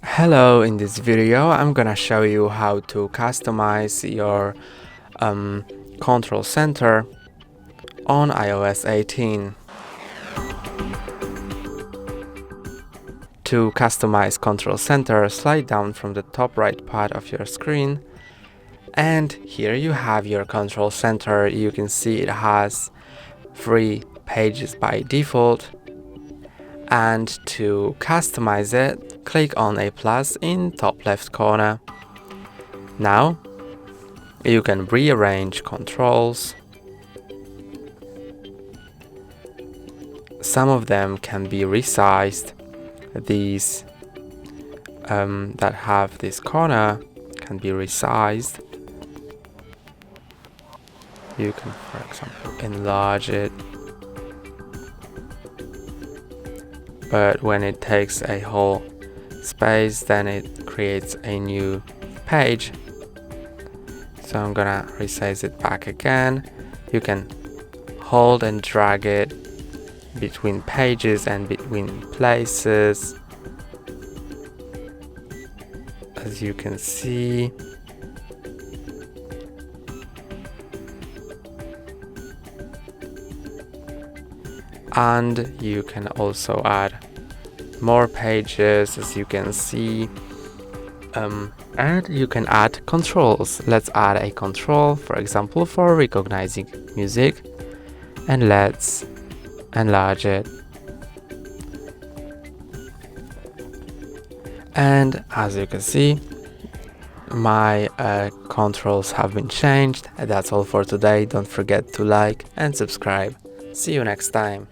Hello, in this video I'm gonna show you how to customize your control center on iOS 18. To customize control center, slide down from the top right part of your screen, and here you have your control center. You can see it has 3 pages by default, and to customize it, click on a plus in top left corner. Now you can rearrange controls. Some of them can be resized. These that have this corner can be resized. You can, for example, enlarge it, but when it takes a whole space, then it creates a new page. So I'm gonna resize it back again. You can hold and drag it between pages and between places, as you can see. And you can also add more pages, as you can see. And you can add controls. Let's add a control, for example, for recognizing music, and let's enlarge it. And as you can see, my controls have been changed. And that's all for today. Don't forget to like and subscribe. See you next time.